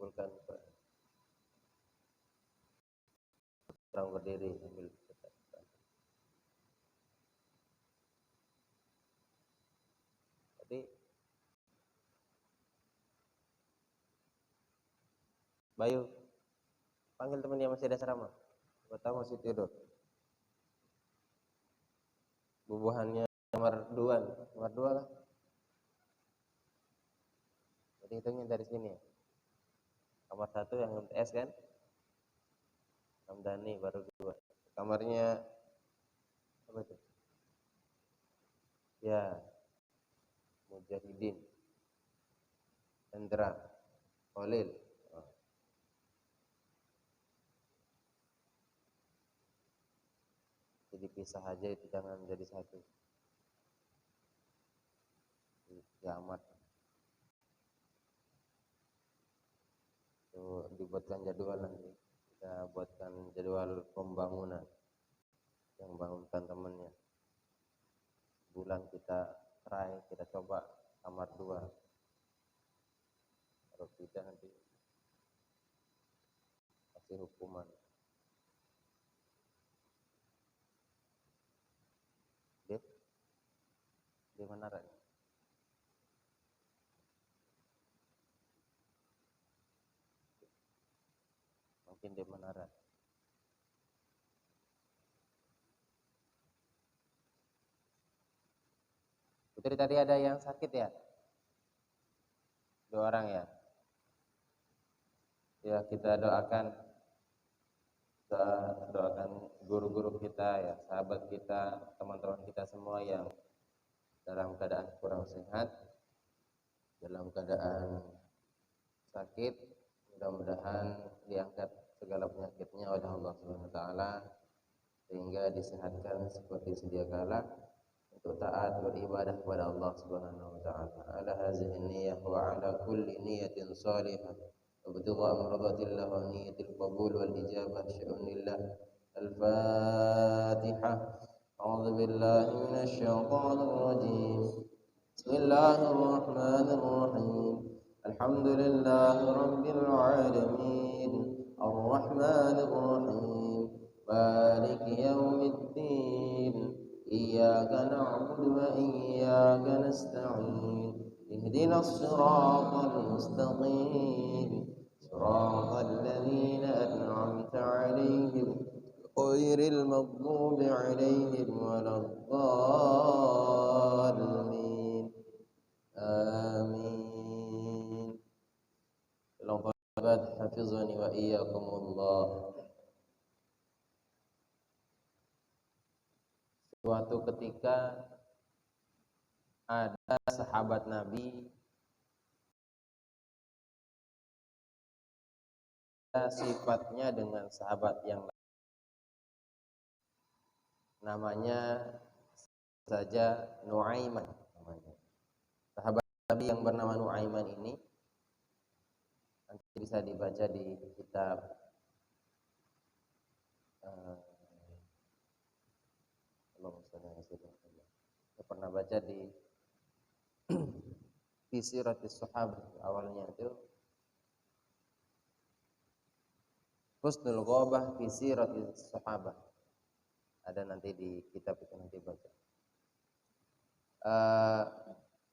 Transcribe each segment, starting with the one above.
kumpulkan orang berdiri sambil tetap. Jadi Bayu, panggil teman yang masih ada asrama. Pertama masih tidur. Bubuhannya merduan lah. Jadi hitungnya dari sini ya. Kamar 1 yang MTS kan? Ramdhani baru 2. Kamarnya apa itu? Ya, Mujahidin, Hendra, Khalil. Jadi pisah aja itu, jangan jadi satu. Kiamat. Itu dibuatkan jadwal nanti. Kita buatkan jadwal pembangunan yang bangunkan temannya. Bulan kita try, kita coba kamar 2. Kalau tidak nanti kasih hukuman. Di Menara. Mungkin di Menara. Putri tadi ada yang sakit ya? 2 orang ya? Ya, kita doakan guru-guru kita ya, sahabat kita, teman-teman kita semua yang dalam keadaan kurang sehat, dalam keadaan sakit, mudah-mudahan diangkat segala penyakitnya oleh Allah Subhanahu wa taala sehingga disehatkan seperti sedia kala untuk taat beribadah kepada Allah Subhanahu wa taala. Ala hadhihi niyyah wa ala kulli niyyatin salihah وابتغاء مرضات الله ونية القبول والإجابة شأن الله. الفاتحة. أعوذ بالله من الشيطان الرجيم. بسم الله الرحمن الرحيم. الحمد لله رب العالمين الرحمن الرحيم مالك يوم الدين إياك نعبد وإياك نستعين اهدنا الصراط المستقيم صراط الذين أنعمت عليهم غير المغضوب عليهم ولا الضالين آمين. اللهم حفظني وإياكم الله. Suatu ketika ada sahabat Nabi sifatnya dengan sahabat yang lain. Namanya saja Nuaiman namanya. Sahabat Nabi yang bernama Nuaiman ini nanti bisa dibaca di kitab saya pernah baca di fi siratis sahabat, awalnya itu Husnul Ghabah fi siratis sahabat. Ada nanti di kitab itu nanti baca.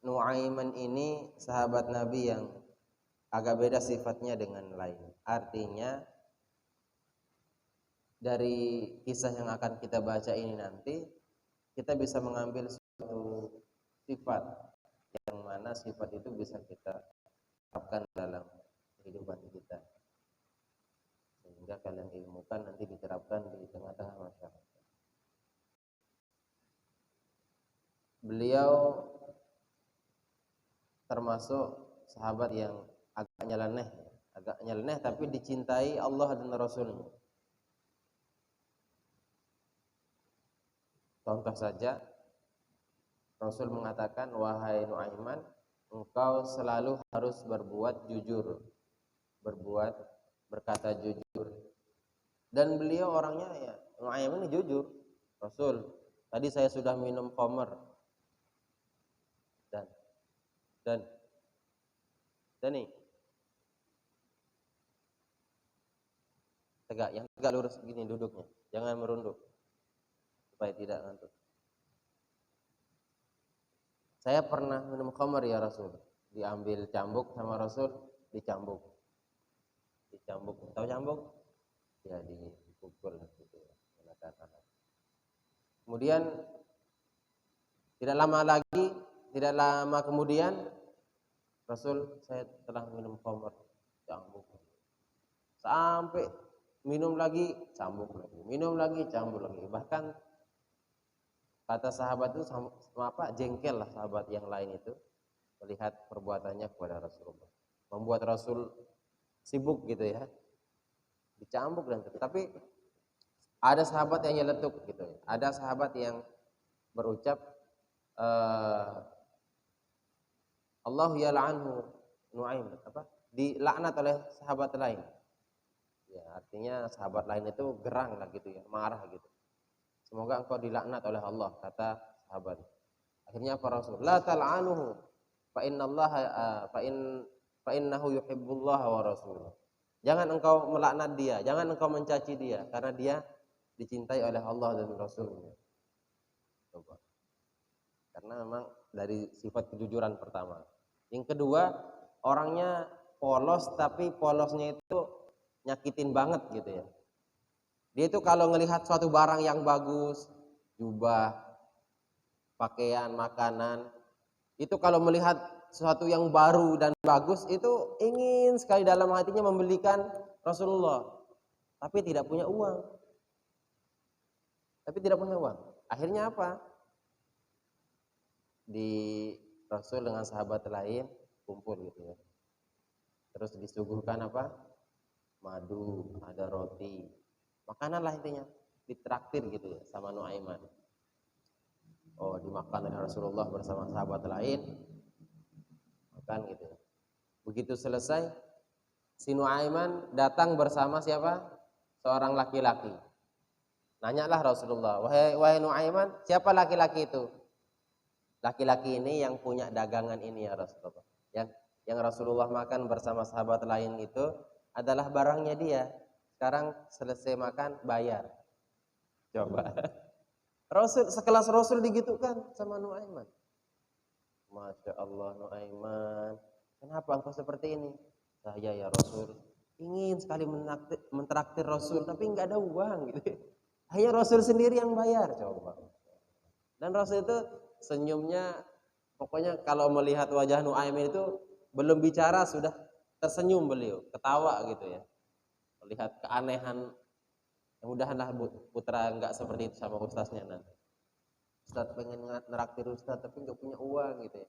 Nuaiman ini sahabat Nabi yang agak beda sifatnya dengan lain. Artinya dari kisah yang akan kita baca ini nanti kita bisa mengambil suatu sifat yang mana sifat itu bisa kita terapkan dalam kehidupan kita sehingga kalian ilmukan nanti diterapkan di tengah-tengah masyarakat. Beliau termasuk sahabat yang agak nyeleneh tapi dicintai Allah dan Rasulnya. Contoh saja, Rasul mengatakan, wahai Nuaiman, engkau selalu harus berbuat jujur, berkata jujur. Dan beliau orangnya ya, Nuaiman ini jujur. Rasul, tadi saya sudah minum khamr dan nih tegak, yang tegak lurus begini duduknya, jangan merunduk supaya tidak ngantuk. Saya pernah minum khamar ya Rasul, diambil cambuk sama Rasul, dicambuk. Tahu cambuk? Ya dipukul gitu ya. Kemudian tidak lama kemudian Rasul, saya telah minum khamar, cambuk. Sampai minum lagi, cambuk lagi. Minum lagi, cambuk lagi. Bahkan kata sahabat itu jengkel lah sahabat yang lain itu melihat perbuatannya kepada Rasulullah. Membuat Rasul sibuk gitu ya. Dicambuk dan tapi ada sahabat yang nyeletuk gitu ya. Ada sahabat yang berucap Allahu yal'anhu Nu'aim, dilaknat oleh sahabat lain. Ya, artinya sahabat lain itu gerang lah gitu ya, marah gitu. Semoga engkau dilaknat oleh Allah, kata sahabat. Akhirnya para Rasul, la tal'anuhu fa innahu yuhibbullaha wa rasuluh. Jangan engkau melaknat dia, jangan engkau mencaci dia, karena dia dicintai oleh Allah dan Rasulnya. Coba. Karena memang dari sifat kejujuran pertama. Yang kedua, orangnya polos, tapi polosnya itu nyakitin banget gitu ya. Dia itu kalau ngelihat suatu barang yang bagus, jubah, pakaian, makanan, itu kalau melihat sesuatu yang baru dan bagus itu ingin sekali dalam hatinya membelikan Rasulullah, tapi tidak punya uang. Akhirnya apa? Di Rasul dengan sahabat lain kumpul gitu ya. Terus disuguhkan apa? Madu, ada roti, makanan lah intinya, ditraktir gitu ya sama Nuaiman. Oh, dimakan oleh Rasulullah bersama sahabat lain, makan gitu. Begitu selesai, si Nuaiman datang bersama siapa? Seorang laki-laki. Nanyalah Rasulullah, wahai Nuaiman, siapa laki-laki itu? Laki-laki ini yang punya dagangan ini ya Rasulullah. Yang Rasulullah makan bersama sahabat lain itu adalah barangnya dia. Sekarang selesai makan bayar. Coba. Rasul sekelas Rasul digitukan sama Nuaiman. Masya Allah Nuaiman, kenapa engkau seperti ini? Saya ya Rasul ingin sekali mentraktir Rasul, tapi nggak ada uang gitu. Hanya Rasul sendiri yang bayar. Coba. Dan Rasul itu senyumnya, pokoknya kalau melihat wajah Nuaiman itu belum bicara sudah tersenyum beliau, ketawa gitu ya. Melihat keanehan, mudah-mudahanlah putra enggak seperti itu sama ustaznya nanti. Ustaz pengen neraktir ustaz tapi enggak punya uang gitu ya.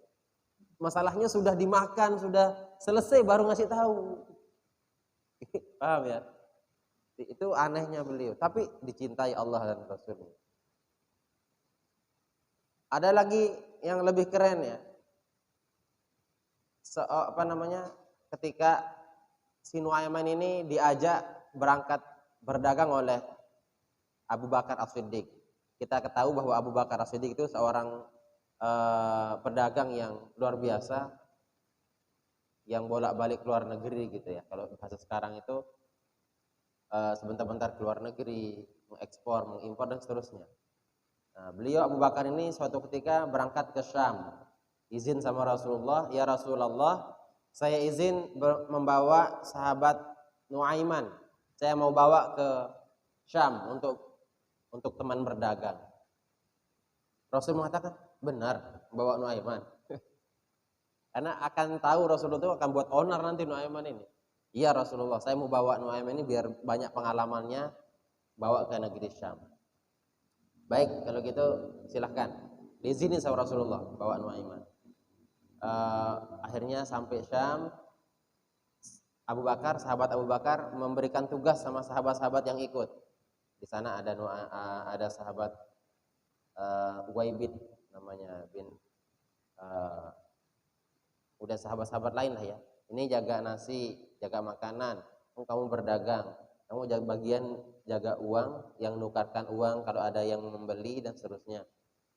Masalahnya sudah dimakan, sudah selesai baru ngasih tahu. Paham ya? Itu anehnya beliau, tapi dicintai Allah dan Rasulnya. Ada lagi yang lebih keren ya. Ketika si Nuaiman ini diajak berangkat berdagang oleh Abu Bakar As-Siddiq. Kita ketahui bahwa Abu Bakar As-Siddiq itu seorang pedagang yang luar biasa, yang bolak-balik ke luar negeri gitu ya. Kalau bahasa sekarang itu sebentar-bentar ke luar negeri, mengekspor, mengimpor dan seterusnya. Nah, beliau Abu Bakar ini suatu ketika berangkat ke Syam, izin sama Rasulullah, ya Rasulullah, saya izin membawa sahabat Nuaiman, saya mau bawa ke Syam untuk teman berdagang. Rasul mengatakan, benar bawa Nuaiman. Karena akan tahu Rasulullah itu akan buat onar nanti Nuaiman ini. Iya Rasulullah, saya mau bawa Nuaiman ini biar banyak pengalamannya, bawa ke negeri Syam. Baik, kalau gitu silahkan diizinin sama Rasulullah bawa Nuaiman. Akhirnya sampai Syam, sahabat Abu Bakar memberikan tugas sama sahabat-sahabat yang ikut. Di sana ada sahabat Uwaibid namanya udah sahabat-sahabat lain lah ya. Ini jaga nasi, jaga makanan, kamu berdagang, kamu jaga uang, yang nukarkan uang kalau ada yang membeli dan seterusnya.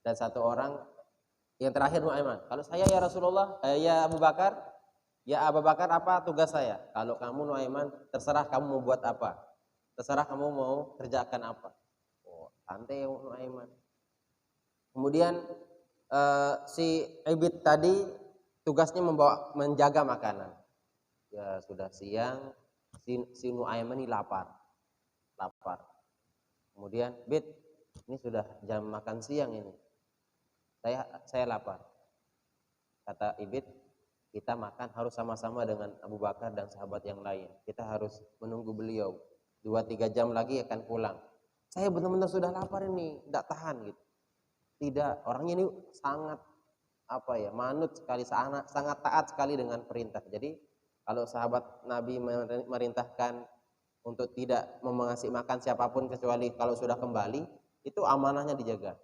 Dan satu orang yang terakhir Nuaiman, kalau saya ya Rasulullah, ya Abu Bakar apa tugas saya? Kalau kamu Nuaiman, terserah kamu mau buat apa. terserah kamu mau kerjakan apa. Oh, santai Nuaiman. Kemudian si Ibit tadi tugasnya menjaga makanan. Ya sudah siang, si Nuaiman ini lapar. Kemudian, Bit, ini sudah jam makan siang ini. Saya lapar. Kata Ibit, kita makan harus sama-sama dengan Abu Bakar dan sahabat yang lain. Kita harus menunggu beliau. 2-3 jam lagi akan pulang. Saya benar-benar sudah lapar ini, tidak tahan gitu. Tidak, orangnya ini sangat manut sekali, sangat taat sekali dengan perintah. Jadi kalau sahabat Nabi merintahkan untuk tidak mengasih makan siapapun kecuali kalau sudah kembali, itu amanahnya dijaga.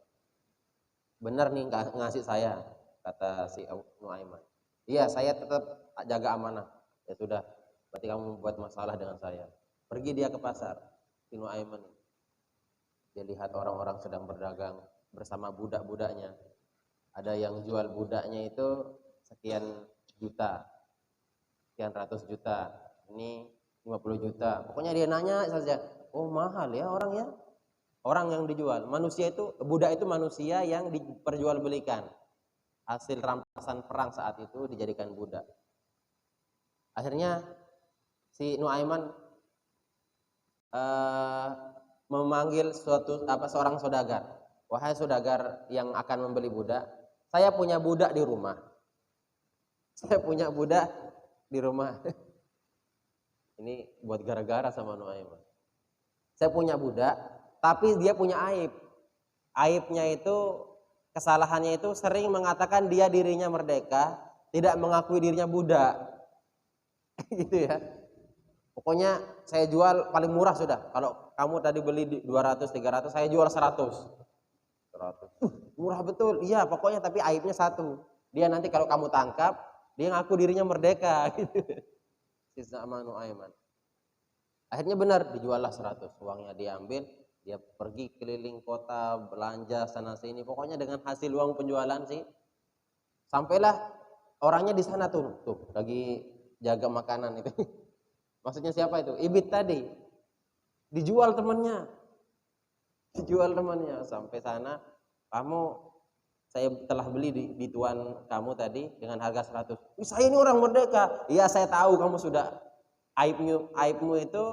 Benar nih ngasih saya, kata si Nuaiman. Iya, saya tetap jaga amanah. Ya sudah, berarti kamu membuat masalah dengan saya. Pergi dia ke pasar, si Nuaiman. Dia lihat orang-orang sedang berdagang bersama budak-budaknya. Ada yang jual budaknya itu sekian juta, sekian ratus juta. Ini 50 juta. Pokoknya dia nanya saja, oh mahal ya orang ya. Orang yang dijual, manusia itu, budak itu manusia yang diperjualbelikan. Hasil rampasan perang saat itu dijadikan budak. Akhirnya si Nuaiman memanggil seorang saudagar. Wahai saudagar yang akan membeli budak, saya punya budak di rumah. Saya punya budak di rumah. Ini buat gara-gara sama Nuaiman. Saya punya budak, tapi dia punya aib. Aibnya itu, kesalahannya itu sering mengatakan dirinya merdeka, tidak mengakui dirinya budak. Gitu ya. Pokoknya saya jual paling murah sudah. Kalau kamu tadi beli 200, 300, saya jual 100. Murah betul. Iya, pokoknya tapi aibnya satu. Dia nanti kalau kamu tangkap, dia ngaku dirinya merdeka gitu. Si Nuaiman. Akhirnya benar dijuallah 100. Uangnya diambil, dia pergi keliling kota, belanja sana sini. Pokoknya dengan hasil uang penjualan sih. Sampailah orangnya di sana tuh lagi jaga makanan itu. Maksudnya siapa itu? Ibit tadi. Dijual temannya. Sampai sana, saya telah beli di tuan kamu tadi dengan harga 100. Saya ini orang merdeka. Iya, saya tahu kamu sudah aibmu itu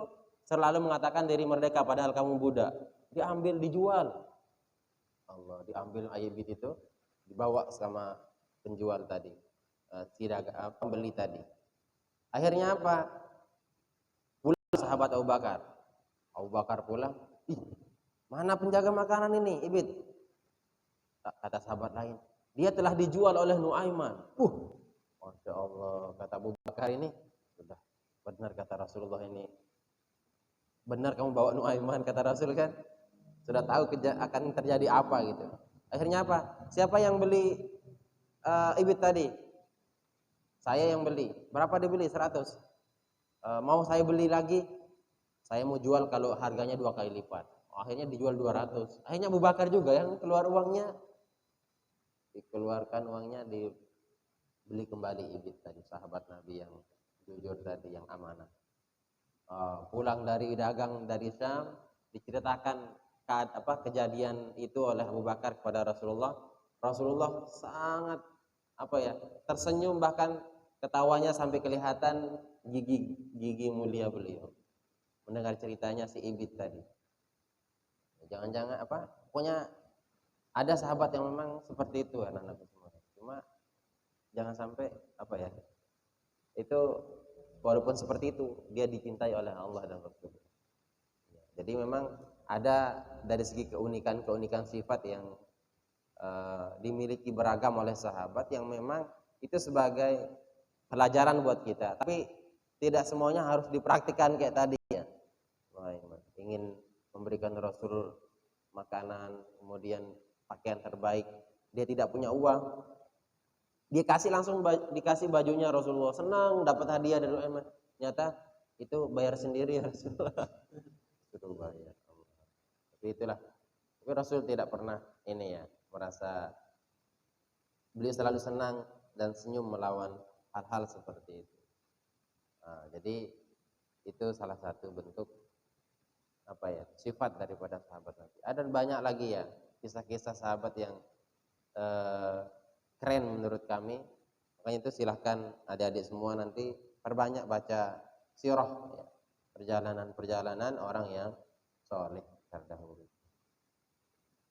selalu mengatakan diri merdeka padahal kamu budak. Diambil, dijual. Allah, diambil Ibit itu, dibawa sama penjual tadi. Pembeli tadi. Akhirnya apa? Pulang sahabat Abu Bakar. Abu Bakar pulang, mana penjaga makanan ini, Ibit? Kata sahabat lain, dia telah dijual oleh Nuaiman. Masya Allah, kata Abu Bakar ini, sudah benar kata Rasulullah ini. Benar kamu bawa Nuaiman, kata Rasul kan? Sudah tahu akan terjadi apa gitu. Akhirnya apa? Siapa yang beli Ibit tadi? Saya yang beli. Berapa dibeli? 100. Mau saya beli lagi? Saya mau jual kalau harganya 2 kali lipat. Akhirnya dijual 200. Akhirnya Abu Bakar juga yang keluar uangnya. Dikeluarkan uangnya, dibeli kembali Ibit tadi, sahabat Nabi yang jujur tadi, yang amanah. Pulang dari dagang dari Syam, diceritakan kejadian itu oleh Abu Bakar kepada Rasulullah. Rasulullah sangat tersenyum, bahkan ketawanya sampai kelihatan gigi mulia beliau mendengar ceritanya si Ibit tadi. Jangan-jangan pokoknya ada sahabat yang memang seperti itu anak-anak semua. Cuma jangan sampai itu walaupun seperti itu dia dicintai oleh Allah dan Rasul. Jadi memang ada dari segi keunikan sifat yang dimiliki beragam oleh sahabat yang memang itu sebagai pelajaran buat kita. Tapi tidak semuanya harus dipraktikkan kayak tadi ya. Ingin memberikan Rasul makanan, kemudian pakaian terbaik, dia tidak punya uang, dia dikasih bajunya Rasulullah, senang dapat hadiah dari Nuaiman. Ternyata itu bayar sendiri ya Rasulullah. Suruh bayar. Tapi itulah. Tapi Rasul tidak pernah merasa, beliau selalu senang dan senyum melawan hal-hal seperti itu. Jadi itu salah satu bentuk sifat daripada sahabat Nabi. Ada banyak lagi ya kisah-kisah sahabat yang keren menurut kami. Makanya itu silahkan adik-adik semua nanti perbanyak baca sirah ya, perjalanan-perjalanan orang yang soleh terdahulu.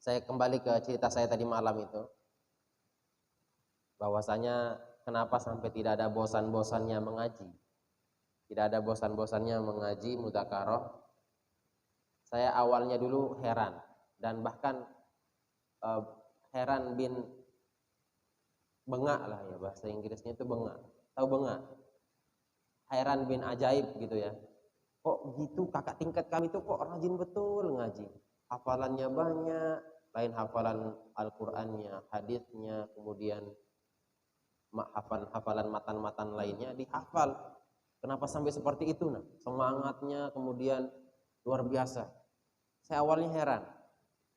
Saya kembali ke cerita saya tadi malam itu, bahwasanya kenapa sampai tidak ada bosan-bosannya mengaji, tidak ada bosan-bosannya mengaji mudzakarah. Saya awalnya dulu heran dan bahkan heran bin bengak lah ya, bahasa Inggrisnya itu bengak. Tahu bengak? Heran bin ajaib gitu ya. Kok gitu kakak tingkat kami itu kok rajin betul ngaji. Hafalannya banyak, lain hafalan Al-Qur'annya, hadisnya, kemudian hafalan matan-matan lainnya dihafal. Kenapa sampai seperti itu? Nah, semangatnya kemudian luar biasa. Saya awalnya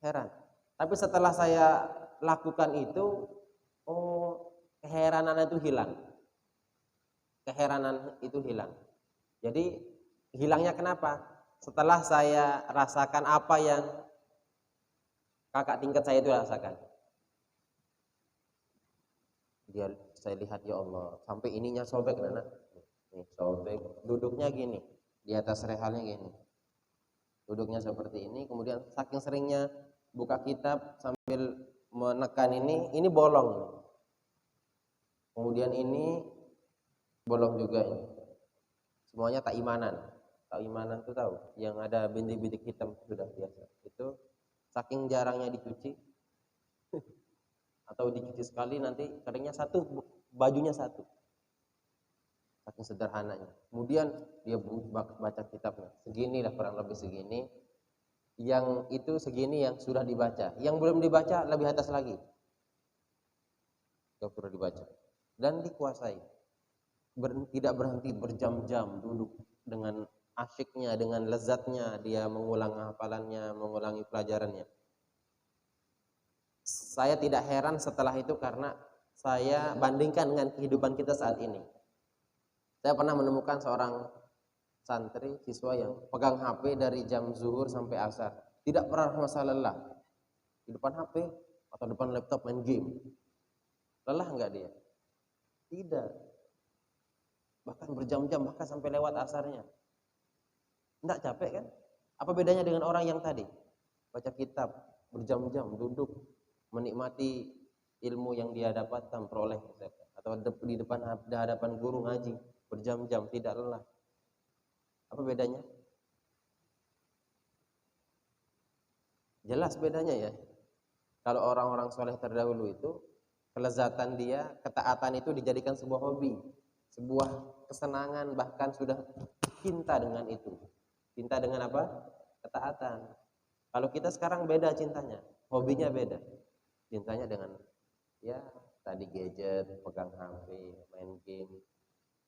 heran. Tapi setelah saya lakukan itu, keheranan itu hilang. Keheranan itu hilang. Jadi hilangnya kenapa? Setelah saya rasakan apa yang kakak tingkat saya itu rasakan. Saya lihat, ya Allah, sampai ininya sobek, Nana. Nih, sobek. Duduknya gini, di atas rehalnya gini. Duduknya seperti ini, kemudian saking seringnya buka kitab sambil menekan ini bolong. Kemudian ini bolong juga ini. Semuanya tak imanan. Tak imanan itu tahu, yang ada bintik-bintik hitam sudah biasa. Itu saking jarangnya dicuci atau dicuci sekali nanti keringnya satu, bajunya satu. Saking sederhananya. Kemudian dia baca kitabnya. Segini lah, kurang lebih segini. Yang itu segini yang sudah dibaca. Yang belum dibaca lebih atas lagi. Yang sudah dibaca. Dan dikuasai. Tidak berhenti berjam-jam duduk dengan asyiknya, dengan lezatnya dia mengulang hafalannya, mengulangi pelajarannya. Saya tidak heran setelah itu karena saya bandingkan dengan kehidupan kita saat ini. Saya pernah menemukan seorang santri, siswa yang pegang HP dari jam zuhur sampai asar, tidak pernah masa lelah di depan HP atau depan laptop main game. Lelah enggak dia? Tidak. Bahkan berjam-jam, bahkan sampai lewat asarnya. Enggak capek kan? Apa bedanya dengan orang yang tadi baca kitab berjam-jam, duduk menikmati ilmu yang dia dapatkan, peroleh, atau di hadapan guru ngaji berjam-jam tidak lelah. Apa bedanya? Jelas bedanya ya. Kalau orang-orang soleh terdahulu itu kelezatan dia, ketaatan itu dijadikan sebuah hobi, sebuah kesenangan, bahkan sudah cinta dengan itu. Cinta dengan apa? Ketaatan. Kalau kita sekarang beda cintanya, hobinya beda. Cintanya dengan ya tadi gadget, pegang HP, main game.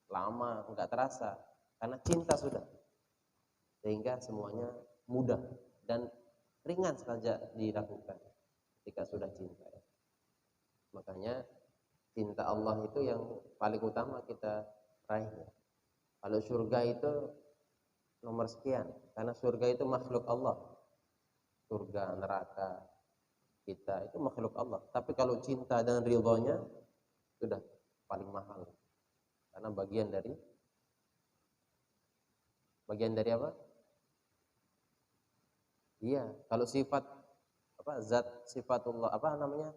Lama enggak terasa karena cinta sudah. Sehingga semuanya mudah dan ringan saja dilakukan ketika sudah cinta. Makanya cinta Allah itu yang paling utama kita raih. Kalau surga itu nomor sekian, karena surga itu makhluk Allah. Surga, neraka, kita itu makhluk Allah. Tapi kalau cinta dan ridhonya sudah paling mahal. Karena bagian dari apa? Iya, kalau sifat apa? Zat sifatullah, apa namanya?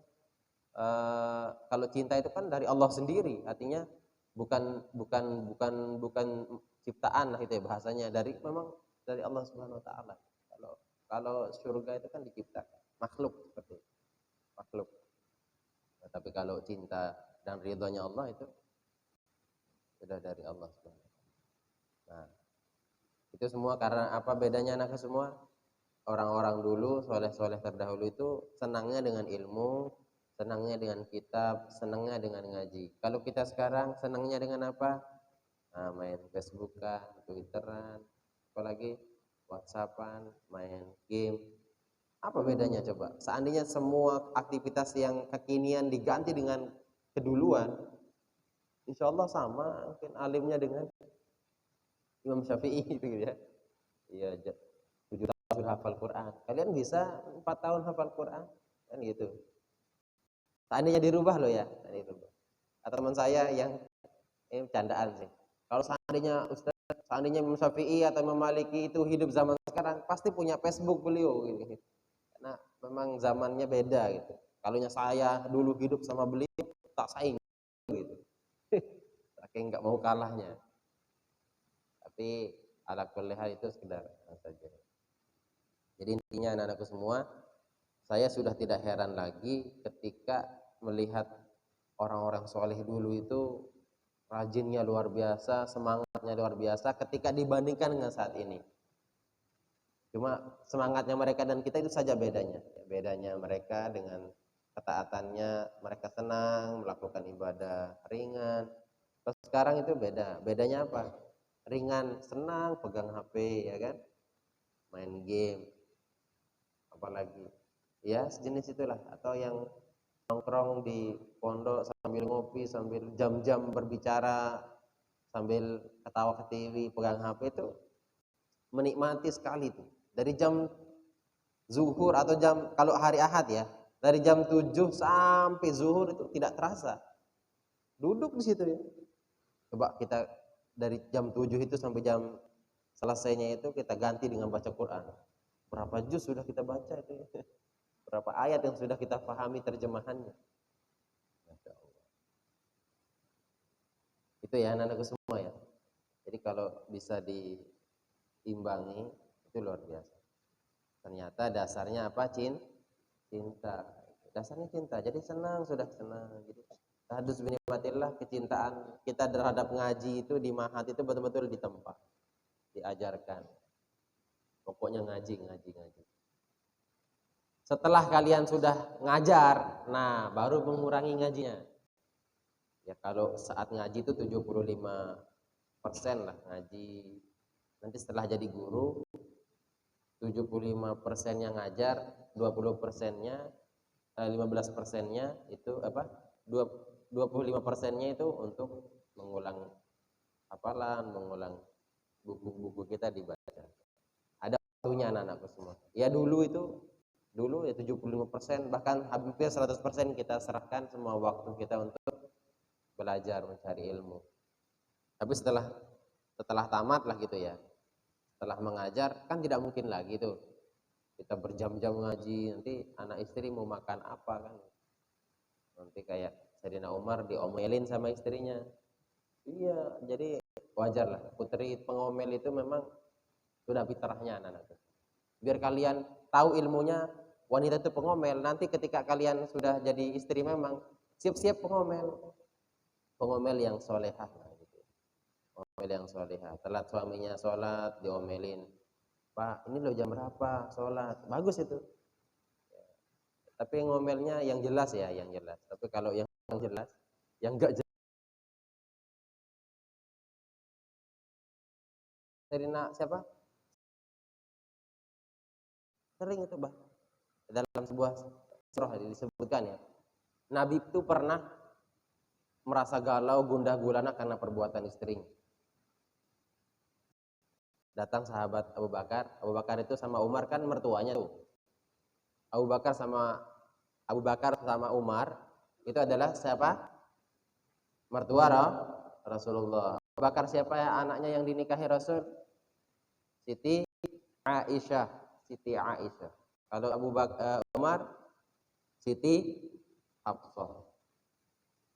Kalau cinta itu kan dari Allah sendiri, artinya bukan ciptaan lah itu ya bahasanya, memang dari Allah Subhanahu wa taala. Kalau surga itu kan diciptakan, makhluk seperti itu. Makhluk. Nah, tapi kalau cinta dan ridhonya Allah itu sudah dari Allah Subhanahu wa taala. Nah, itu semua karena apa bedanya anak semua? Orang-orang dulu, soleh-soleh terdahulu itu senangnya dengan ilmu, senangnya dengan kitab, senangnya dengan ngaji. Kalau kita sekarang senangnya dengan apa? Nah, main Facebookan, Twitteran, apalagi WhatsAppan, main game. Apa bedanya coba? Seandainya semua aktivitas yang kekinian diganti dengan keduluan, insya Allah sama mungkin alimnya dengan Imam Syafi'i gitu ya. Iya, sudah hafal Quran. Kalian bisa 4 tahun hafal Quran, kan gitu. Seandainya dirubah loh ya, dirubah. Atau teman saya yang candaan sih. Kalau seandainya Ustaz, seandainya Imam Syafi'i atau Imam Maliki itu hidup zaman sekarang, pasti punya Facebook beliau gitu. Karena memang zamannya beda gitu. Kalau saya dulu hidup sama beliau, tak saing gitu. Saking nggak mau kalahnya. Tapi ala kulli hal itu sekedar saja. Jadi intinya anak-anakku semua, saya sudah tidak heran lagi ketika melihat orang-orang soleh dulu itu rajinnya luar biasa, semangatnya luar biasa ketika dibandingkan dengan saat ini. Cuma semangatnya mereka dan kita itu saja bedanya. Bedanya mereka dengan ketaatannya, mereka senang melakukan ibadah ringan. Terus sekarang itu beda. Bedanya apa? Ringan, senang pegang HP, ya kan? Main game, apalagi ya sejenis itulah. Atau yang nongkrong di pondok sambil ngopi, sambil jam-jam berbicara, sambil ketawa ke TV, pegang HP itu menikmati sekali tuh. Dari jam zuhur atau jam, kalau hari Ahad ya, dari jam 7 sampai zuhur itu tidak terasa. Duduk di situ ya. Coba kita dari jam 7 itu sampai jam selesainya itu kita ganti dengan baca Quran. Berapa juz sudah kita baca itu ya? Berapa ayat yang sudah kita pahami terjemahannya. Masya Allah. Itu ya anak-anakku semua ya. Jadi kalau bisa diimbangi itu luar biasa. Ternyata dasarnya apa? Cinta. Dasarnya cinta. Jadi senang, sudah senang. Jadi tahadus binikmatillah, kecintaan kita terhadap ngaji itu di mahat itu betul-betul ditempa, diajarkan. Pokoknya ngaji. Setelah kalian sudah ngajar, nah baru mengurangi ngajinya. Ya kalau saat ngaji itu 75% lah ngaji. Nanti setelah jadi guru 75%-nya ngajar, 20%-nya 15%-nya itu apa? 25%-nya itu untuk mengulang hafalan, mengulang buku-buku kita dibaca. Ada waktunya anak-anakku semua. Ya dulu ya 75%, bahkan hampir 100% kita serahkan semua waktu kita untuk belajar, mencari ilmu. Tapi setelah tamat lah gitu ya, setelah mengajar kan tidak mungkin lagi tuh kita berjam-jam ngaji, nanti anak istri mau makan apa kan, nanti kayak Sayyidina Umar diomelin sama istrinya. Iya, jadi wajar lah, putri pengomel itu memang sudah fitrahnya anak-anak. Biar kalian tahu ilmunya, wanita itu pengomel, nanti ketika kalian sudah jadi istri memang siap-siap pengomel yang solehah gitu. Pengomel yang solehah. Telat suaminya sholat diomelin, Pak ini lo jam berapa sholat, bagus itu. Tapi ngomelnya yang jelas ya, yang jelas. Tapi kalau yang jelas, yang enggak jelas, Serina siapa? Sering itu bah. Dalam sebuah surah disebutkan ya, Nabi itu pernah merasa galau, gundah gulana karena perbuatan istrinya. Datang sahabat Abu Bakar itu sama Umar kan mertuanya tuh. Abu Bakar sama Umar itu adalah siapa? Mertua Rasulullah. Abu Bakar siapa ya anaknya yang dinikahi Rasul? Siti Aisyah. Kalau Umar, Siti Hafsah.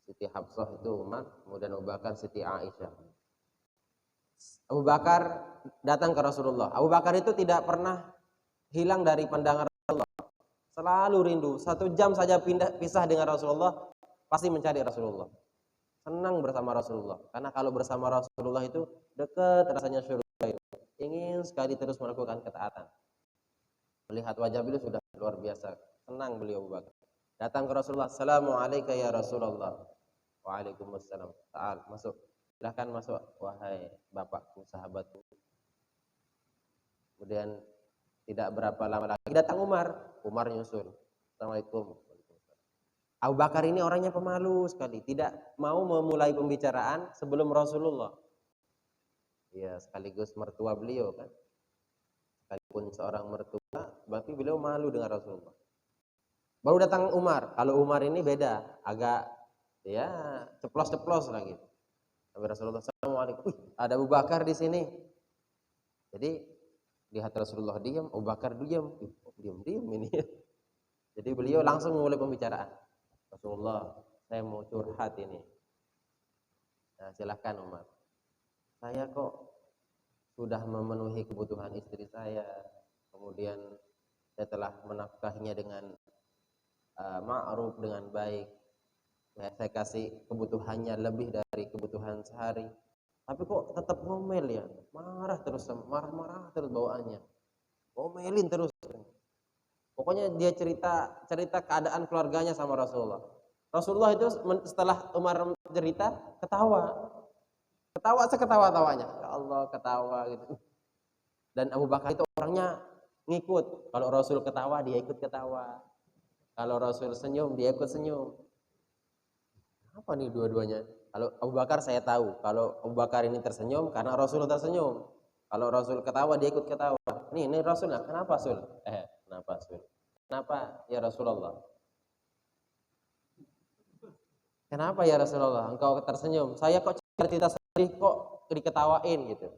Siti Hafsah itu Umar, kemudian Abu Bakar Siti Aisyah. Abu Bakar datang ke Rasulullah. Abu Bakar itu tidak pernah hilang dari pandangan Rasulullah. Selalu rindu. 1 jam saja pisah dengan Rasulullah, pasti mencari Rasulullah. Senang bersama Rasulullah. Karena kalau bersama Rasulullah itu dekat rasanya surga itu. Ingin sekali terus melakukan ketaatan. Melihat wajah beliau sudah luar biasa. Senang beliau Abu Bakar. Datang ke Rasulullah. Assalamualaikum ya Rasulullah. Waalaikumsalam. Ta'al, masuk. Silahkan masuk, wahai bapakku, sahabatku. Kemudian tidak berapa lama lagi datang Umar nyusul. Assalamualaikum. Abu Bakar ini orangnya pemalu sekali, tidak mau memulai pembicaraan sebelum Rasulullah. Ya sekaligus mertua beliau kan. pun seorang mertua, berarti beliau malu dengan Rasulullah. Baru datang Umar. Kalau Umar ini beda, agak ya ceplos-ceplos lah gitu. Sampai Rasulullah Assalamualaikum. Ada Abu Bakar di sini. Jadi lihat Rasulullah diam, Abu Bakar diam. Diam ini. Jadi beliau langsung memulai pembicaraan. Rasulullah, saya mau curhat ini. Nah, silahkan Umar. Saya kok sudah memenuhi kebutuhan istri saya. Kemudian saya telah menafkahinya dengan ma'ruf, dengan baik. Ya, saya kasih kebutuhannya lebih dari kebutuhan sehari. Tapi kok tetap ngomel ya, marah terus, marah-marah terus bawaannya, ngomelin terus. Pokoknya dia cerita keadaan keluarganya sama Rasulullah. Rasulullah itu setelah Umar cerita, ketawa seketawa-tawanya. Ya Allah, ketawa gitu. Dan Abu Bakar itu orangnya ngikut. Kalau Rasul ketawa, dia ikut ketawa. Kalau Rasul senyum, dia ikut senyum. Apa nih dua-duanya? Kalau Abu Bakar saya tahu, kalau Abu Bakar ini tersenyum karena Rasul tersenyum. Kalau Rasul ketawa, dia ikut ketawa. Ini Rasulnya, kenapa Sul? Kenapa Sul? Kenapa ya Rasulullah? Kenapa ya Rasulullah? Engkau tersenyum. Saya kok cerita sedih kok diketawain gitu.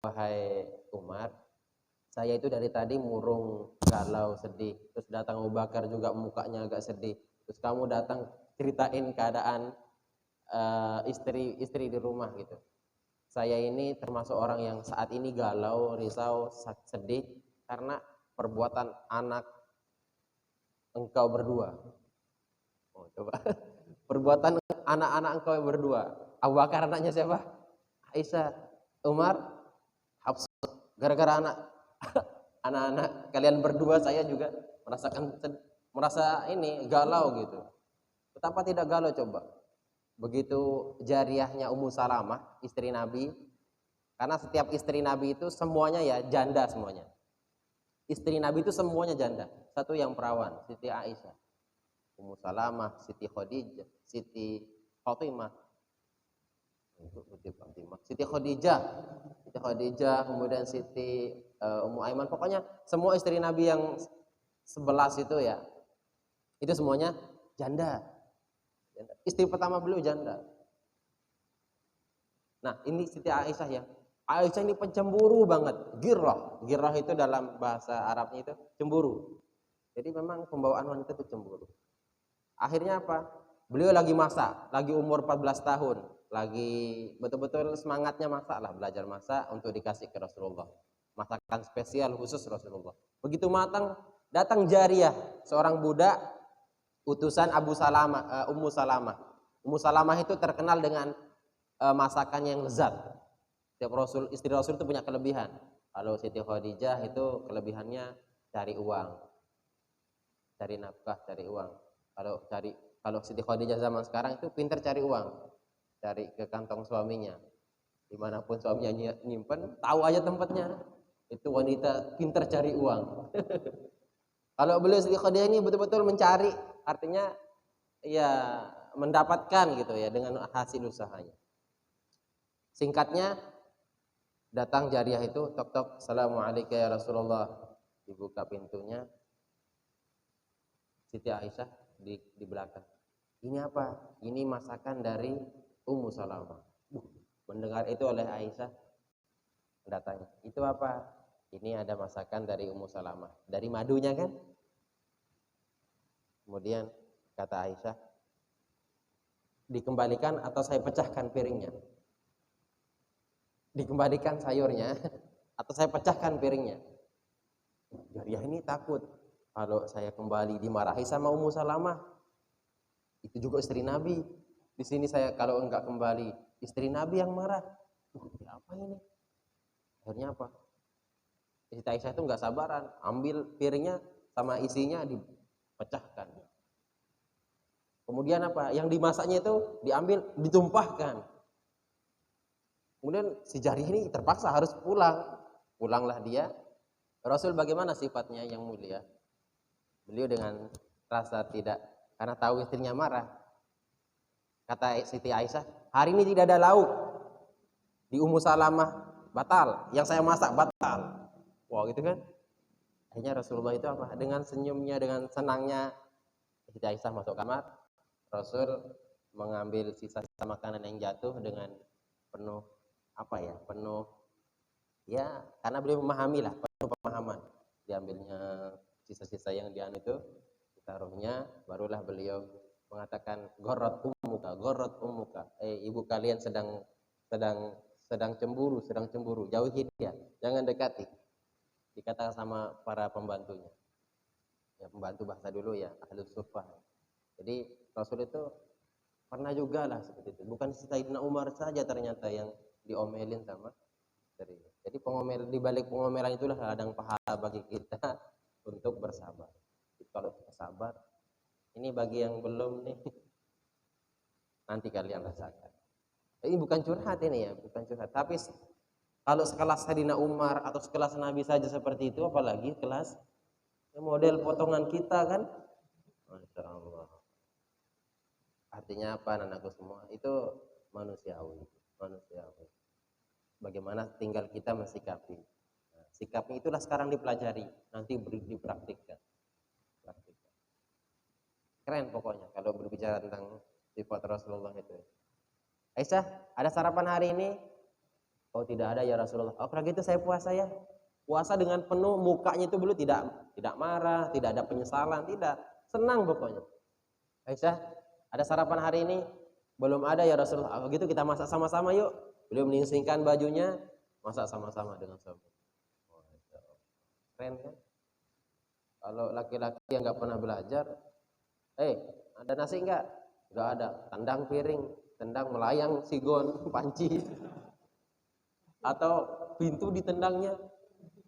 Wahai Umar, saya itu dari tadi murung, galau, sedih. Terus datang Abu Bakar juga mukanya agak sedih. Terus kamu datang ceritain keadaan istri di rumah gitu. Saya ini termasuk orang yang saat ini galau, risau, sedih karena perbuatan anak engkau berdua. Oh, coba. Perbuatan anak-anak engkau berdua. Abu Bakar anaknya siapa? Aisyah. Umar, Hafsah. Gara-gara anak-anak kalian berdua saya juga merasa ini galau gitu. Betapa tidak galau coba. Begitu jariahnya Ummu Salamah, istri Nabi. Karena setiap istri Nabi itu semuanya ya janda semuanya. Istri Nabi itu semuanya janda. Satu yang perawan, Siti Aisyah, Ummu Salamah, Siti Khadijah, Siti Fatimah. Siti Khadijah, kemudian Siti Ummu Aiman. Pokoknya semua istri Nabi yang 11 itu ya, itu semuanya janda. Istri pertama beliau janda. Nah, ini Siti Aisyah ya. Aisyah ini pencemburu banget. Girah itu dalam bahasa Arabnya itu cemburu. Jadi memang pembawaan wanita itu cemburu. Akhirnya apa? Beliau lagi masak, lagi umur 14 tahun, lagi betul-betul semangatnya masak lah, belajar masak untuk dikasih ke Rasulullah. Masakan spesial khusus Rasulullah. Begitu matang, datang jariyah, seorang budak utusan Ummu Salamah. Ummu Salamah itu terkenal dengan masakan yang lezat. Istri Rasul itu punya kelebihan. Kalau Siti Khadijah itu kelebihannya cari uang, cari nafkah, cari uang. Kalau Siti Khadijah zaman sekarang itu pintar cari uang, cari ke kantong suaminya. Dimanapun suaminya nyimpen, tahu aja tempatnya. Itu wanita pintar cari uang. Kalau beliau Siti Khadijah ini betul-betul mencari, artinya ya mendapatkan gitu ya dengan hasil usahanya. Singkatnya, datang jariyah itu, tok-tok, Assalamualaikum ya Rasulullah. Dibuka pintunya, Siti Aisyah di belakang. Ini apa? Ini masakan dari Ummu Salamah. Mendengar itu oleh Aisyah, datanya. Itu apa? Ini ada masakan dari Ummu Salamah. Dari madunya kan? Kemudian kata Aisyah, dikembalikan atau saya pecahkan piringnya? Dikembalikan sayurnya atau saya pecahkan piringnya? Jariyah ini takut kalau saya kembali dimarahi sama Ummu Salamah. Itu juga istri Nabi. Di sini saya kalau enggak kembali, istri Nabi yang marah. Apa ini? Akhirnya apa? Siti Aisyah itu enggak sabaran, ambil piringnya sama isinya dipecahkan. Kemudian apa? Yang dimasaknya itu diambil, ditumpahkan. Kemudian si jariyah ini terpaksa harus pulang. Pulanglah dia. Rasul bagaimana sifatnya yang mulia? Beliau dengan rasa tidak, karena tahu istrinya marah. Kata Siti Aisyah, hari ini tidak ada lauk. Di Ummu Salamah batal, yang saya masak batal. Wow gitu kan. Akhirnya Rasulullah itu apa? Dengan senyumnya, dengan senangnya, Siti Aisyah masuk kamar, Rasul mengambil sisa-sisa makanan yang jatuh dengan penuh apa ya? Penuh ya karena beliau memahami lah, penuh pemahaman. Diambilnya sisa-sisa yang dianu itu, ditaruhnya, barulah beliau mengatakan gorot umuka. Ibu kalian sedang sedang cemburu, jauhi dia, jangan dekati. Dikatakan sama para pembantunya. Ya, pembantu bahasa dulu ya, ahlus suffah. Jadi Rasul itu pernah juga lah seperti itu. Bukan Sayyidina Umar saja ternyata yang diomelin sama istri. Jadi pengomel di balik pengomelan itulah ladang pahala bagi kita untuk bersabar. Jadi, kalau kita sabar, ini bagi yang belum nih, nanti kalian rasakan. Ini bukan curhat ini ya, bukan curhat. Tapi kalau sekelas Sayyidina Umar atau sekelas Nabi saja seperti itu, apalagi kelas model potongan kita kan. Masya Allah. Artinya apa anakku semua? Itu manusiawi, manusiawi. Bagaimana tinggal kita mensikapi. Nah, sikapnya itulah sekarang dipelajari, nanti dipraktikkan. Keren pokoknya kalau berbicara tentang sifat Rasulullah itu. Aisyah, ada sarapan hari ini? Oh tidak ada ya Rasulullah. Oh kalau gitu saya puasa ya. Puasa dengan penuh, mukanya itu beliau tidak marah, tidak ada penyesalan, tidak, senang pokoknya. Aisyah, ada sarapan hari ini? Belum ada ya Rasulullah. Oh gitu kita masak sama-sama yuk. Beliau menyingsingkan bajunya, masak sama-sama dengan suami. Keren kan? Kalau laki-laki yang nggak pernah belajar, ada nasi nggak? Nggak ada. Tendang piring, tendang melayang sigon, panci, atau pintu ditendangnya.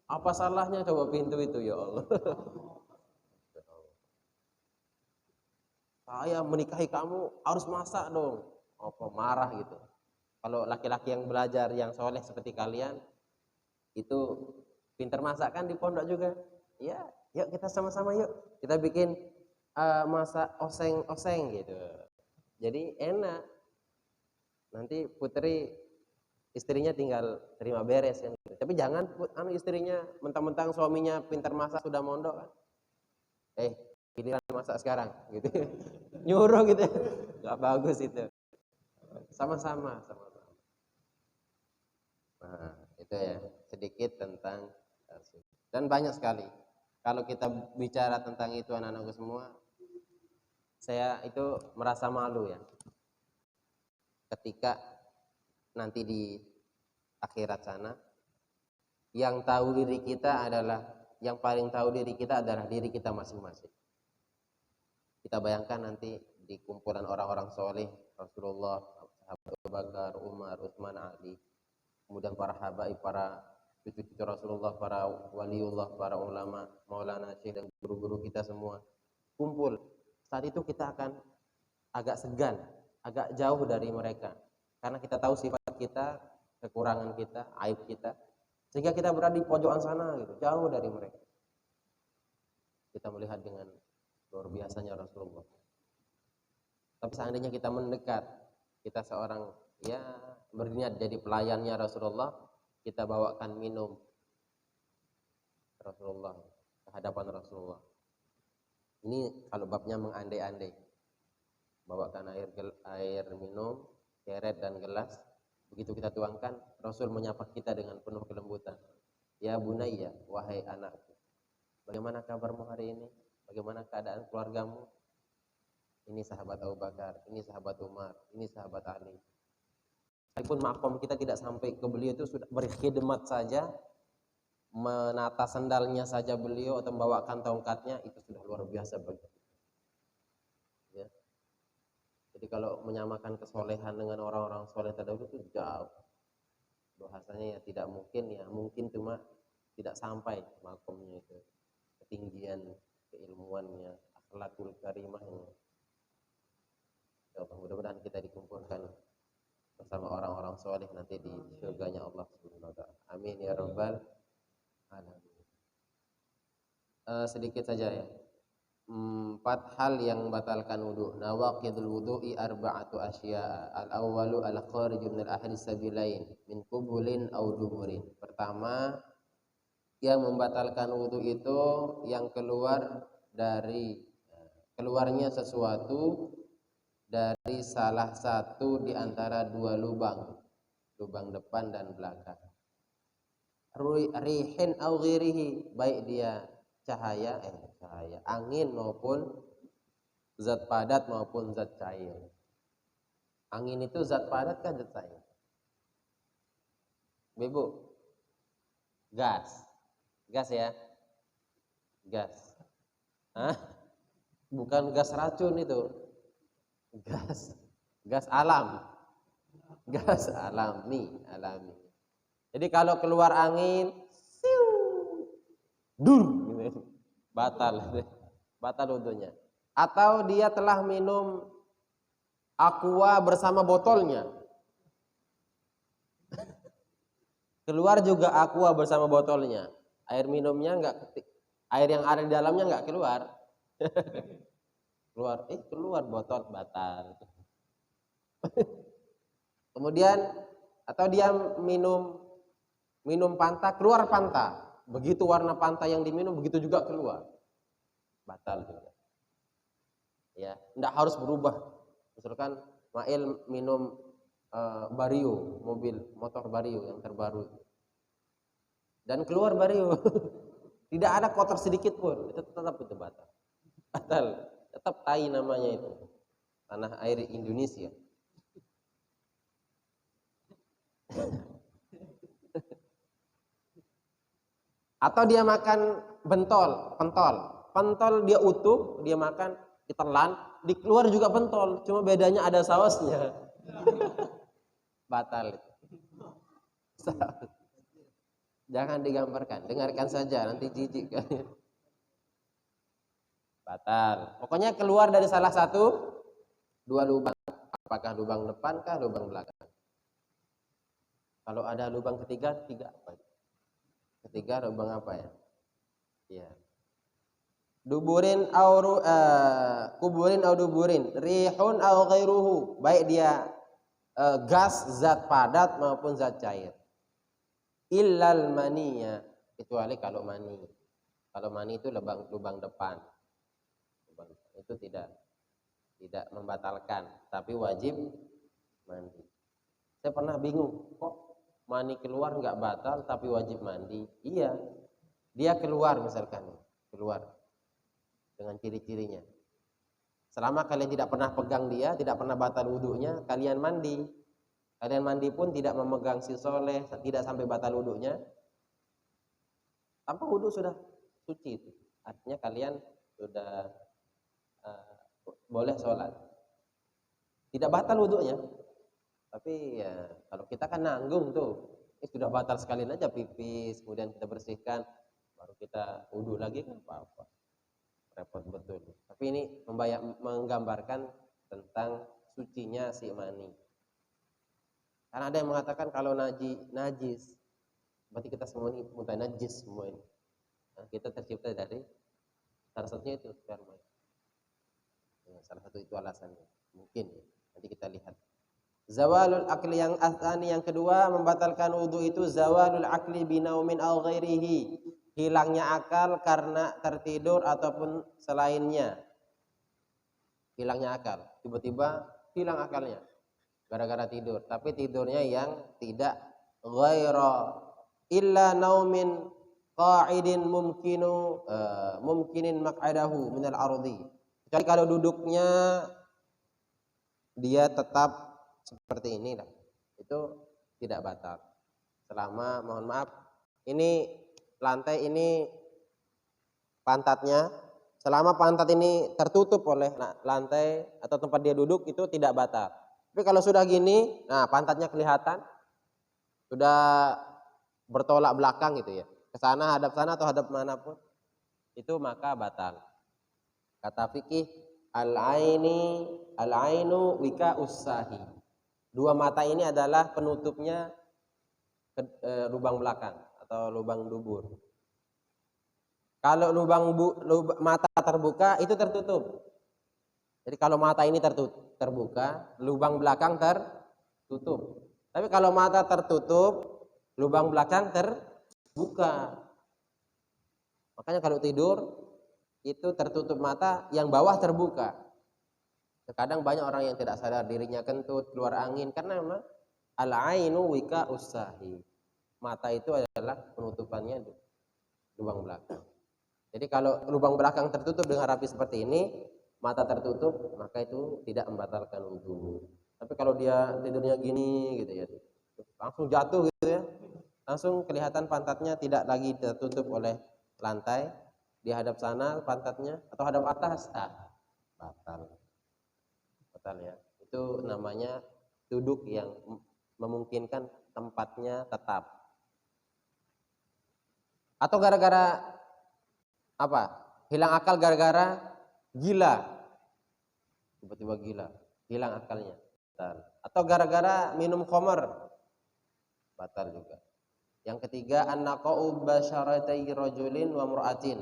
Apa salahnya coba pintu itu ya Allah? Saya menikahi kamu harus masak dong. Apa marah gitu. Kalau laki-laki yang belajar yang soleh seperti kalian itu pintar masak kan di pondok juga. Ya, yuk kita sama-sama yuk. Kita bikin masak oseng-oseng gitu. Jadi enak. Nanti Putri istrinya tinggal terima beres kan. Tapi jangan istrinya mentang-mentang suaminya pintar masak sudah mondok kan. Giliran masak sekarang gitu. Nyuruh gitu. Enggak bagus itu. Sama-sama. Nah, itu ya sedikit tentang dan banyak sekali. Kalau kita bicara tentang itu anak-anakku semua, saya itu merasa malu ya. Ketika nanti di akhirat sana, yang tahu diri kita adalah, yang paling tahu diri kita adalah diri kita masing-masing. Kita bayangkan nanti di kumpulan orang-orang soleh, Rasulullah, sahabat Abu Bakar, Umar, Utsman, Ali, kemudian para habaib, para cucu-cucu Rasulullah, para waliullah, para ulama, maulana, syekh dan guru-guru kita semua kumpul. Saat itu kita akan agak segan, agak jauh dari mereka. Karena kita tahu sifat kita, kekurangan kita, aib kita. Sehingga kita berada di pojokan sana gitu, jauh dari mereka. Kita melihat dengan luar biasanya Rasulullah. Tapi seandainya kita mendekat, kita seorang ya berniat jadi pelayannya Rasulullah, kita bawakan minum Rasulullah ke hadapan Rasulullah. Ini kalau babnya mengandai-andai. Bawakan air minum, ceret dan gelas. Begitu kita tuangkan, Rasul menyapa kita dengan penuh kelembutan. Ya bunayya, wahai anakku. Bagaimana kabarmu hari ini? Bagaimana keadaan keluargamu? Ini sahabat Abu Bakar, ini sahabat Umar, ini sahabat Ali. Sekalipun makom kita tidak sampai ke beliau, itu sudah berkhidmat saja, menata sendalnya saja beliau atau membawakan tongkatnya, itu sudah luar biasa bagi kita. Ya. Jadi kalau menyamakan kesolehan dengan orang-orang soleh terdahulu itu jauh. Bahasanya ya tidak mungkin, ya mungkin cuma tidak sampai makomnya itu, ketinggian keilmuannya, akhlakul karimahnya. Mudah-mudahan kita dikumpulkan bersama orang-orang soleh nanti di surganya Allah Subhanahu wa taala. Amin ya rabbal alamin. Sedikit saja ya. 4 hal yang membatalkan wudu. Nawaqidul wudu'i arba'atu asya. Al-awwalu al-kharij min al-ahadits sabilain min qubulin aw duburin. Pertama, yang membatalkan wudhu itu yang keluarnya sesuatu dari salah satu di antara dua lubang depan dan belakang. Rihin au ghirihi, baik dia cahaya angin maupun zat padat maupun zat cair. Angin itu zat padat kan zat cair? Ibu, gas ya, gas. Hah? Bukan gas racun itu, gas alam, gas alami. Jadi kalau keluar angin, dur, gitu, batal wudhunya. Atau dia telah minum aqua bersama botolnya, keluar juga aqua bersama botolnya, air minumnya air yang ada di dalamnya nggak keluar, keluar botol, batal. Kemudian atau dia minum Fanta, keluar Fanta, begitu warna Fanta yang diminum begitu juga keluar, batal juga. Ya, tidak harus berubah. Misalkan Mail minum Vario, motor Vario yang terbaru, dan keluar Vario, tidak ada kotor sedikit pun, itu tetap itu batal, tetap tai namanya itu, tanah air Indonesia. Atau dia makan pentol dia utuh, dia makan ditelan, dikeluar juga pentol, cuma bedanya ada sausnya. Batal. Jangan digambarkan, dengarkan saja, nanti jijik kan. Batal. Pokoknya keluar dari salah satu dua lubang, apakah lubang depan kah lubang belakang. Kalau ada lubang ketiga apa? Ketiga lubang apa ya? Ya. Kuburin au duburin, rihun au ghairuhu, baik dia gas zat padat maupun zat cair. Illal maniya, kecuali kalau mani. Kalau mani itu lubang depan. Itu tidak membatalkan, tapi wajib mandi. Saya pernah bingung, kok mani keluar nggak batal tapi wajib mandi? Iya, dia keluar misalkan, keluar dengan ciri-cirinya. Selama kalian tidak pernah pegang dia, tidak pernah batal wudhunya, kalian mandi. Kalian mandi pun tidak memegang si soleh, tidak sampai batal wudhunya. Tanpa wudhu sudah suci itu. Artinya kalian sudah boleh sholat. Tidak batal wudhunya. Tapi ya kalau kita kan nanggung tuh, sudah batal sekalian aja pipis, kemudian kita bersihkan, baru kita wudhu lagi kan apa-apa. Repot betul. Tapi ini menggambarkan tentang sucinya si mani. Karena ada yang mengatakan kalau najis, berarti kita semua ini muntah najis semua ini. Nah, kita tercipta dari salah satunya itu sperma. Ya, salah satu itu alasannya. Mungkin nanti kita lihat. Zawalul akli yang athani, yang kedua membatalkan wudu itu zawalul akli binaumin au ghairihi, hilangnya akal karena tertidur ataupun selainnya. Hilangnya akal, tiba-tiba hilang akalnya gara-gara tidur, tapi tidurnya yang tidak ghaira illa naumin qa'idin mumkinin maq'adahu minal ardi. Kecuali kalau duduknya dia tetap seperti ini lah, itu tidak batal. Selama, mohon maaf, ini lantai ini pantatnya, selama pantat ini tertutup oleh lantai atau tempat dia duduk, itu tidak batal. Tapi kalau sudah gini, nah pantatnya kelihatan, sudah bertolak belakang gitu ya, ke sana, hadap sana atau hadap manapun, itu maka batal. Kata fikih, al-ainu wika usahi. Dua mata ini adalah penutupnya lubang belakang atau lubang dubur. Kalau mata terbuka itu tertutup. Jadi kalau mata ini terbuka, lubang belakang tertutup. Tapi kalau mata tertutup, lubang belakang terbuka. Makanya kalau tidur itu tertutup mata, yang bawah terbuka. Terkadang banyak orang yang tidak sadar dirinya kentut, keluar angin karena memang al-ainu wika usahi. Mata itu adalah penutupannya di lubang belakang. Jadi kalau lubang belakang tertutup dengan rapi seperti ini, mata tertutup, maka itu tidak membatalkan wudhu. Tapi kalau dia tidurnya gini gitu ya, langsung jatuh gitu ya, langsung kelihatan pantatnya tidak lagi tertutup oleh lantai, di hadap sana pantatnya atau hadap atas, batal. Batal ya. Itu namanya duduk yang memungkinkan tempatnya tetap. Atau gara-gara apa? Hilang akal gara-gara gila. Tiba-tiba gila, hilang akalnya. Batal. Atau gara-gara minum khamar. Batal juga. Yang ketiga, an-naqa'u basyaratai rajulin wa mur'atin.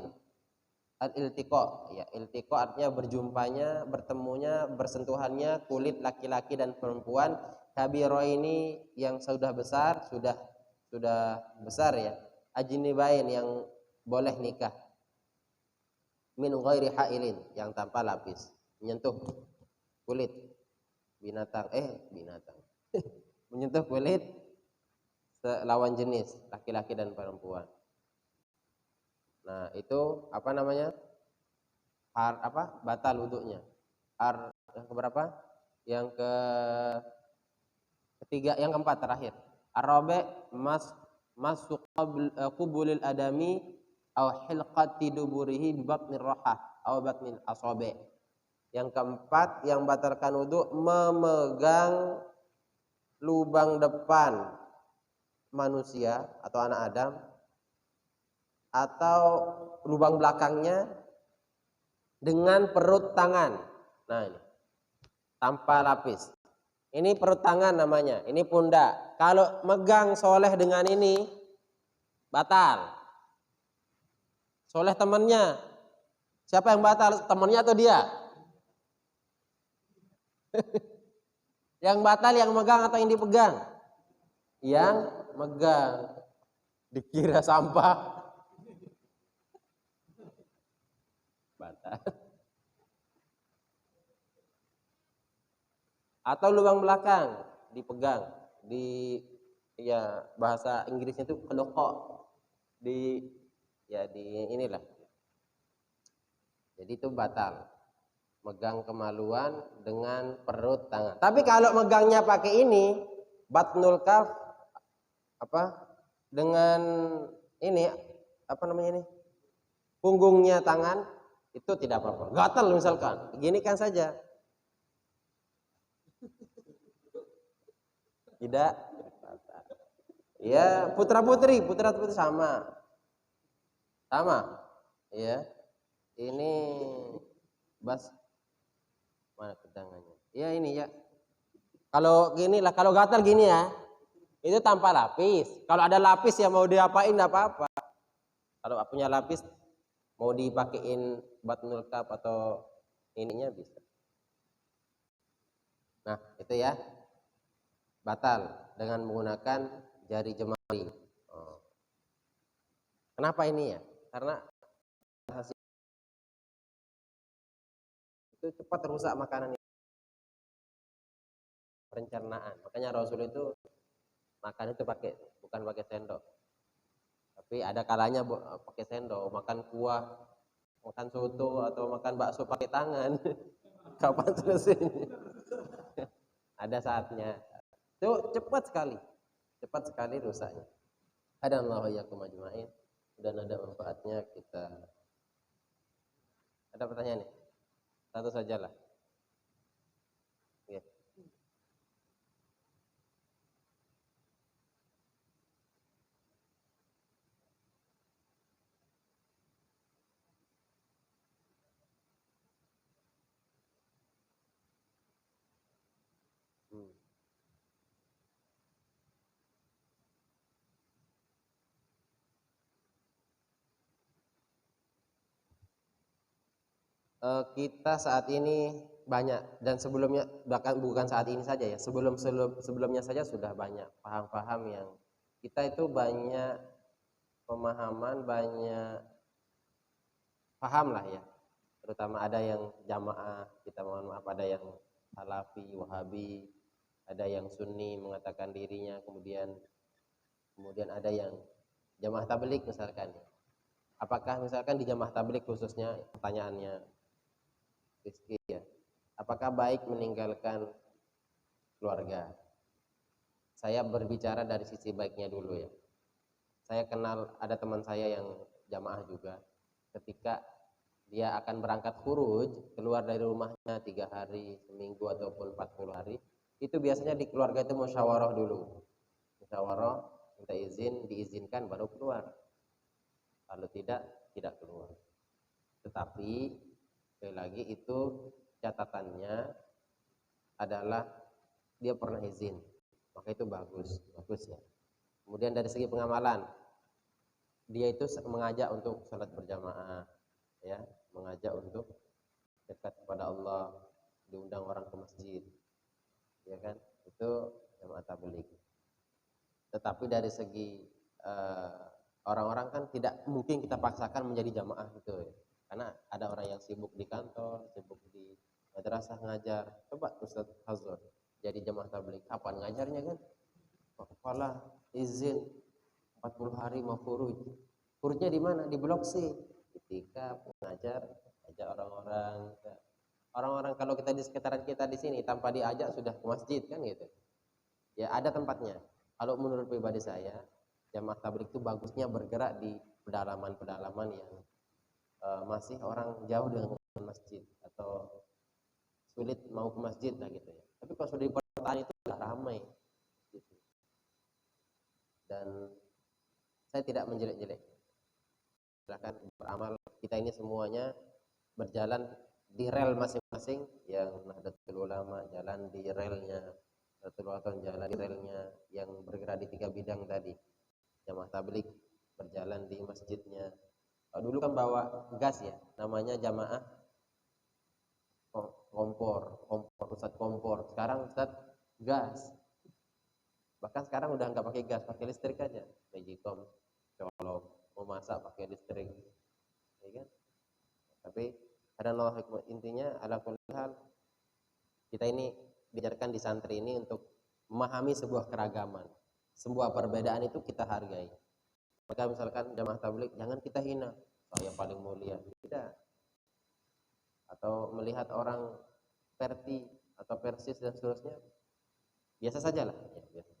Al-iltiqa, ya, iltiqa artinya berjumpanya, bertemunya, bersentuhannya kulit laki-laki dan perempuan kabiro ini yang sudah besar, sudah besar ya. Ajnibain yang boleh nikah. Min ghairi hailin yang tanpa lapis, menyentuh kulit binatang menyentuh kulit lawan jenis laki-laki dan perempuan. Nah, itu apa namanya? Batal wudunya. Yang keberapa? Yang ketiga, yang keempat terakhir. Arabe masuk qubulil adami aw hilqati duburihi bi batnir rahah aw batnil asabe. Yang keempat yang batalkan wudu, memegang lubang depan manusia atau anak Adam atau lubang belakangnya dengan perut tangan. Nah, ini tanpa lapis. Ini perut tangan namanya, ini pundak. Kalau megang soleh dengan ini batal. Soleh temannya. Siapa yang batal? Temannya atau dia? Yang batal yang megang atau yang dipegang? Yang megang. Dikira sampah. Batal. Atau lubang belakang dipegang, ya bahasa Inggrisnya itu kelokok, di inilah. Jadi itu batal. Megang kemaluan dengan perut tangan. Tapi kalau megangnya pakai ini, batnul kaf dengan ini namanya ini? Punggungnya tangan, itu tidak apa-apa. Gatal misalkan, gini kan saja. Tidak. Ya, putra putri sama. Ya. Ini mana kedangannya? Ya ini ya. Kalau gini lah, kalau gatal gini ya. Itu tanpa lapis. Kalau ada lapis ya mau diapain enggak apa-apa. Kalau punya lapis mau dipakein batnul kaf atau ininya bisa. Nah, itu ya. Batal dengan menggunakan jari jemari. Kenapa ini ya? Karena itu cepat rusak makanan pencernaan. Makanya Rasul itu makan itu bukan pakai sendok. Tapi ada kalanya pakai sendok, makan kuah, makan soto atau makan bakso pakai tangan. Kapan selesainya? Ada saatnya. Itu cepat sekali rusaknya. Ada Allah yakum ajmain, dan ada manfaatnya kita. Ada pertanyaan nih? Satu sajalah. Ya. Kita saat ini banyak, dan sebelumnya, bahkan bukan saat ini saja ya, sebelumnya saja sudah banyak paham-paham yang kita itu banyak pemahaman, banyak paham lah ya. Terutama ada yang jamaah, kita mohon maaf, ada yang Salafi, Wahabi, ada yang Sunni mengatakan dirinya, kemudian ada yang jamaah tabligh misalkan. Apakah misalkan di jamaah tabligh khususnya pertanyaannya Rizky ya, apakah baik meninggalkan keluarga? Saya berbicara dari sisi baiknya dulu ya. Saya kenal ada teman saya yang jamaah juga. Ketika dia akan berangkat khuruj, keluar dari rumahnya 3 hari, seminggu ataupun 40 hari, itu biasanya di keluarga itu musyawarah dulu. Musyawarah, minta izin, diizinkan baru keluar. Kalau tidak, tidak keluar. Tetapi sekali lagi itu catatannya adalah dia pernah izin, maka itu bagus ya. Kemudian dari segi pengamalan, dia itu mengajak untuk salat berjamaah, ya, mengajak untuk dekat kepada Allah, diundang orang ke masjid, ya kan? Itu jamaah tabligh. Tetapi dari segi orang-orang kan tidak mungkin kita paksakan menjadi jamaah gitu ya. Karena ada orang yang sibuk di kantor, sibuk di madrasah ngajar. Coba Ustaz Hazur jadi jamaah tabligh, kapan ngajarnya kan? Kepala izin 40 hari mau khuruj. Khurujnya di mana? Di Blok C. Ketika pengajar ajak orang-orang kalau kita di sekitaran kita di sini tanpa diajak sudah ke masjid kan gitu. Ya ada tempatnya. Kalau menurut pribadi saya, jamaah tabligh itu bagusnya bergerak di pedalaman-pedalaman yang masih orang jauh dengan masjid atau sulit mau ke masjid lah gitu ya. Tapi kalau sudah di perkotaan itu sudah ramai gitu. Dan saya tidak menjelek-jelek. Silakan beramal. Kita ini semuanya berjalan di rel masing-masing. Yang Nahdlatul Ulama jalan di relnya, Nahdlatul Wathon jalan di relnya, yang bergerak di 3 bidang tadi. Jamaah tabligh berjalan di masjidnya. Dulu kan bawa gas ya, namanya jamaah kompor, Ustadz kompor. Sekarang Ustadz gas. Bahkan sekarang udah nggak pakai gas, pakai listrik aja. Magicom, colok, mau masak pakai listrik, ya kan? Tapi ada Allah hikmah, intinya ala kulli hal kita ini diajarkan di santri ini untuk memahami sebuah keragaman, sebuah perbedaan itu kita hargai. Maka misalkan jamaah tabligh jangan kita hina, saya paling mulia, tidak. Atau melihat orang Perti atau Persis dan seterusnya, biasa saja lah. Ya, biasa.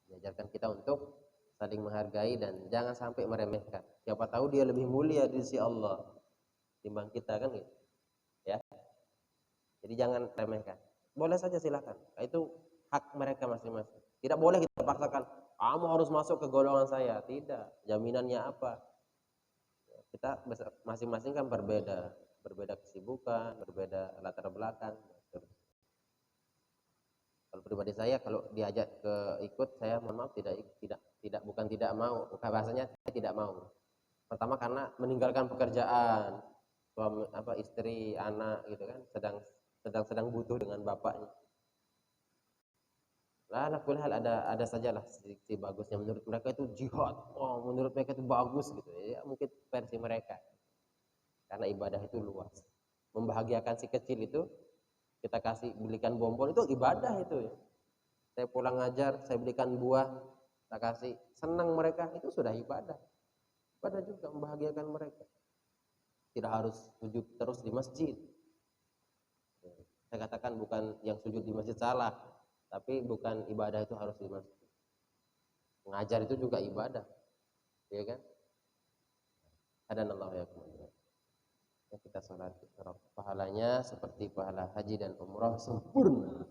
Diajarkan kita untuk saling menghargai dan jangan sampai meremehkan. Siapa tahu dia lebih mulia di sisi Allah timbang kita kan gitu. Ya. Jadi jangan remehkan. Boleh saja silakan. Itu hak mereka masing-masing. Tidak boleh kita paksakan, kamu harus masuk ke golongan saya. Tidak. Jaminannya apa? Kita masing-masing kan berbeda kesibukan, berbeda latar belakang. Kalau pribadi saya kalau diajak ke ikut, saya mohon maaf bukan tidak mau, bukan bahasanya saya tidak mau. Pertama karena meninggalkan pekerjaan, suami istri, anak gitu kan, sedang butuh dengan bapaknya. Lah hal ada sajalah sisi bagusnya menurut mereka itu jihad. Oh, menurut mereka itu bagus gitu. Ya mungkin versi mereka. Karena ibadah itu luas. Membahagiakan si kecil itu, kita kasih belikan bonbon itu ibadah itu ya. Saya pulang ngajar, saya belikan buah, saya kasih, senang mereka, itu sudah ibadah. Ibadah juga membahagiakan mereka. Tidak harus sujud terus di masjid. Saya katakan bukan yang sujud di masjid salah, tapi bukan ibadah itu harus di masjid. Mengajar itu juga ibadah, ya kan? Hadanallahu ya kemudian. Kita salat, pahalanya seperti pahala haji dan umrah sempurna.